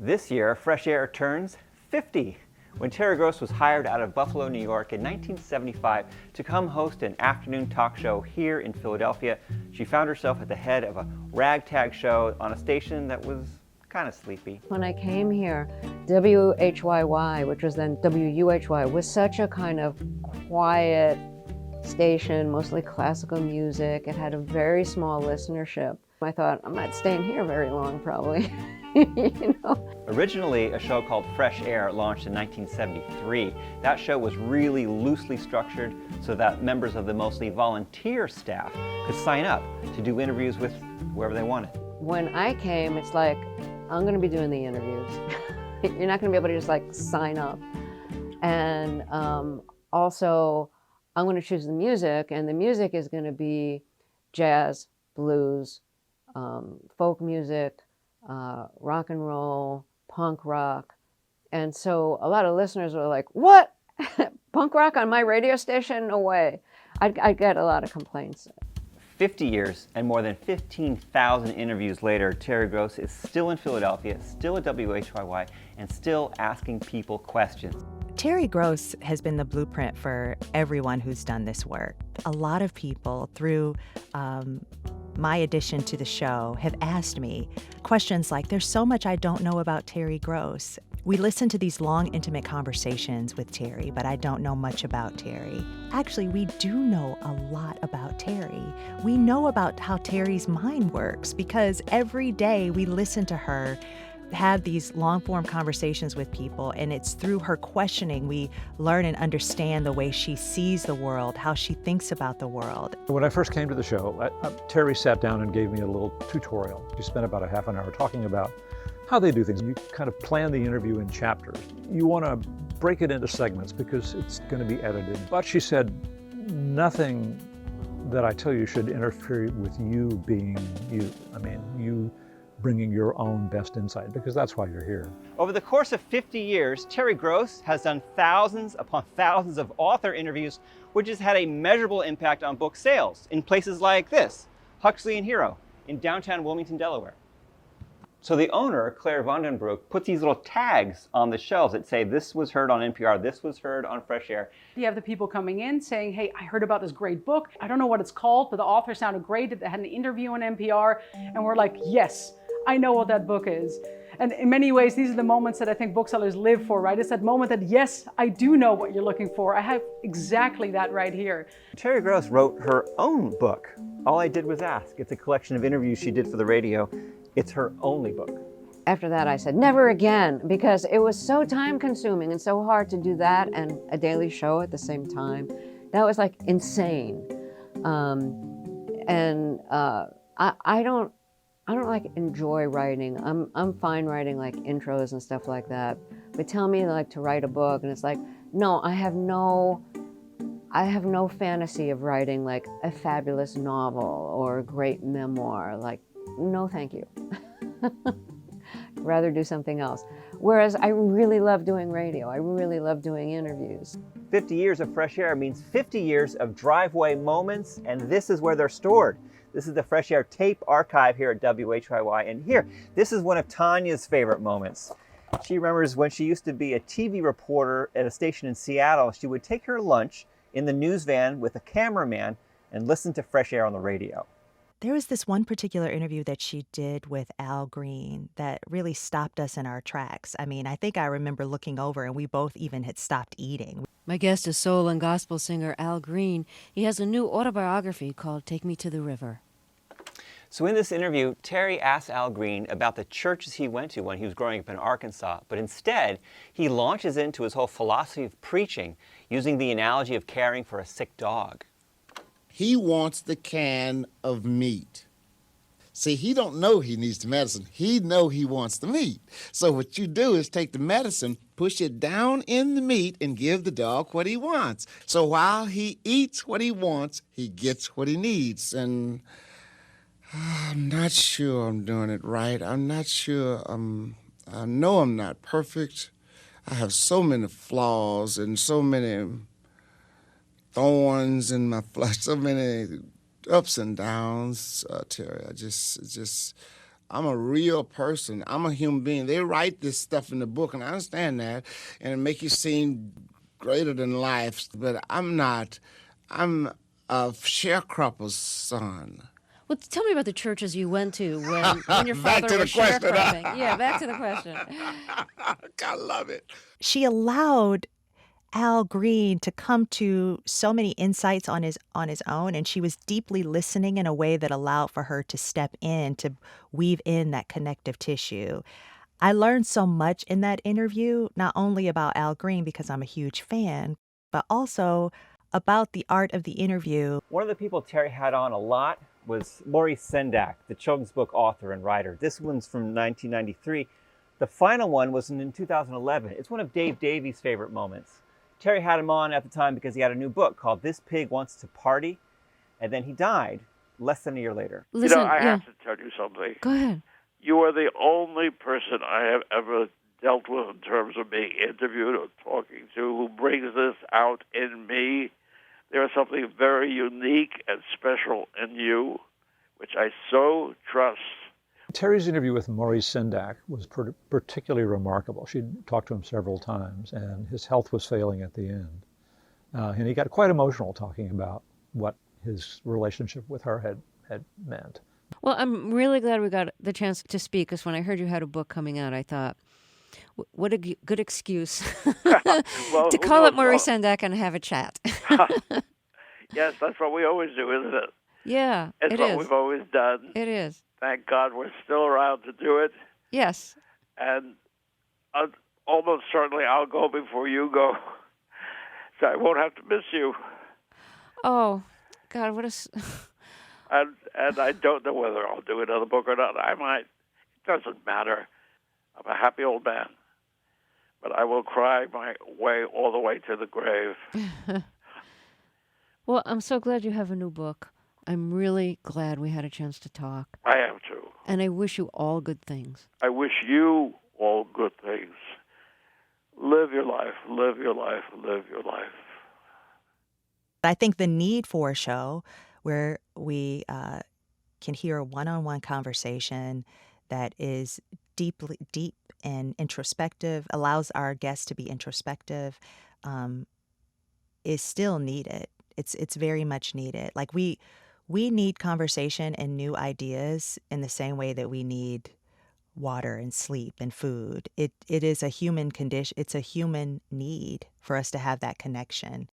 This year, Fresh Air turns 50. When Terry Gross was hired out of Buffalo, New York in 1975 to come host an afternoon talk show here in Philadelphia, she found herself at the head of a ragtag show on a station that was kind of sleepy. When I came here, WHYY, which was then WUHY, was such a kind of quiet station, mostly classical music. It had a very small listenership. I thought, I'm not staying here very long, probably. You know? Originally, a show called Fresh Air launched in 1973. That show was really loosely structured so that members of the mostly volunteer staff could sign up to do interviews with whoever they wanted. When I came, it's like, I'm going to be doing the interviews. You're not going to be able to just like sign up. And also, I'm going to choose the music, and the music is going to be jazz, blues, folk music, rock and roll, punk rock. And so a lot of listeners were like, what? Punk rock on my radio station? No way. I'd get a lot of complaints. 50 years and more than 15,000 interviews later, Terry Gross is still in Philadelphia, still at WHYY, and still asking people questions. Terry Gross has been the blueprint for everyone who's done this work. A lot of people, through my addition to the show, have asked me questions like, there's so much I don't know about Terry Gross. We listen to these long, intimate conversations with Terry, but I don't know much about Terry. Actually, we do know a lot about Terry. We know about how Terry's mind works because every day we listen to her have these long-form conversations with people, and it's through her questioning we learn and understand the way she sees the world, how she thinks about the world. When I first came to the show, Terry sat down and gave me a little tutorial. She spent about a half an hour talking about how they do things. You kind of plan the interview in chapters. You want to break it into segments because it's going to be edited. But she said, nothing that I tell you should interfere with you being you. I mean, you bringing your own best insight, because that's why you're here. Over the course of 50 years, Terry Gross has done thousands upon thousands of author interviews, which has had a measurable impact on book sales in places like this, Huxley and Hero, in downtown Wilmington, Delaware. So the owner, Claire Vandenbroek, put these little tags on the shelves that say, this was heard on NPR, this was heard on Fresh Air. You have the people coming in saying, hey, I heard about this great book. I don't know what it's called, but the author sounded great. They had an interview on NPR. And we're like, yes, I know what that book is. And in many ways, these are the moments that I think booksellers live for, right? It's that moment that, yes, I do know what you're looking for. I have exactly that right here. Terry Gross wrote her own book, All I Did Was Ask. It's a collection of interviews she did for the radio. It's her only book. After that, I said, never again, because it was so time consuming and so hard to do that and a daily show at the same time. That was like insane. I don't like enjoy writing. I'm fine writing like intros and stuff like that. But tell me like to write a book and it's like, no, I have no fantasy of writing like a fabulous novel or a great memoir. Like, no, thank you. I'd rather do something else. Whereas I really love doing radio. I really love doing interviews. 50 years of Fresh Air means 50 years of driveway moments, and this is where they're stored. This is the Fresh Air tape archive here at WHYY, and here, this is one of Tanya's favorite moments. She remembers when she used to be a TV reporter at a station in Seattle, she would take her lunch in the news van with a cameraman and listen to Fresh Air on the radio. There was this one particular interview that she did with Al Green that really stopped us in our tracks. I mean, I think I remember looking over and we both even had stopped eating. My guest is soul and gospel singer Al Green. He has a new autobiography called Take Me to the River. So in this interview, Terry asked Al Green about the churches he went to when he was growing up in Arkansas, but instead, he launches into his whole philosophy of preaching using the analogy of caring for a sick dog. He wants the can of meat. See, he don't know he needs the medicine. He know he wants the meat. So what you do is take the medicine, push it down in the meat, and give the dog what he wants. So while he eats what he wants, he gets what he needs. And I'm not sure I'm doing it right. I'm not sure. I know I'm not perfect. I have so many flaws and so many thorns in my flesh, so many ups and downs, Terry. I'm a real person. I'm a human being. They write this stuff in the book, and I understand that, and it make you seem greater than life. But I'm not. I'm a sharecropper's son. Well, tell me about the churches you went to when your Back father to the was question. sharecropping. Yeah, back to the question. I love it. She allowed Al Green to come to so many insights on his own, and she was deeply listening in a way that allowed for her to step in to weave in that connective tissue. I learned so much in that interview, not only about Al Green because I'm a huge fan, but also about the art of the interview. One of the people Terry had on a lot was Maurice Sendak, the children's book author and writer. This one's from 1993. The final one was in 2011. It's one of Dave Davies' favorite moments. Terry had him on at the time because he had a new book called This Pig Wants to Party, and then he died less than a year later. Listen, I have to tell you something. Go ahead. You are the only person I have ever dealt with in terms of being interviewed or talking to who brings this out in me. There is something very unique and special in you, which I so trust. Terry's interview with Maurice Sendak was particularly remarkable. She'd talked to him several times, and his health was failing at the end. And he got quite emotional talking about what his relationship with her had meant. Well, I'm really glad we got the chance to speak, because when I heard you had a book coming out, I thought, what a good excuse Well, to who call up knows? Maurice Sendak and have a chat. Yes, that's what we always do, isn't it? Yeah, It's it what is. we've always done. It is. Thank God we're still around to do it. Yes. And almost certainly I'll go before you go. So I won't have to miss you. Oh, God, what a... And I don't know whether I'll do another book or not. I might. It doesn't matter. I'm a happy old man. But I will cry my way all the way to the grave. Well, I'm so glad you have a new book. I'm really glad we had a chance to talk. I am too. And I wish you all good things. I wish you all good things. Live your life, live your life, live your life. I think the need for a show where we can hear a one-on-one conversation that is deep and introspective, allows our guests to be introspective, is still needed. It's very much needed. Like we need conversation and new ideas in the same way that we need water and sleep and food. It is a human condition. It's a human need for us to have that connection.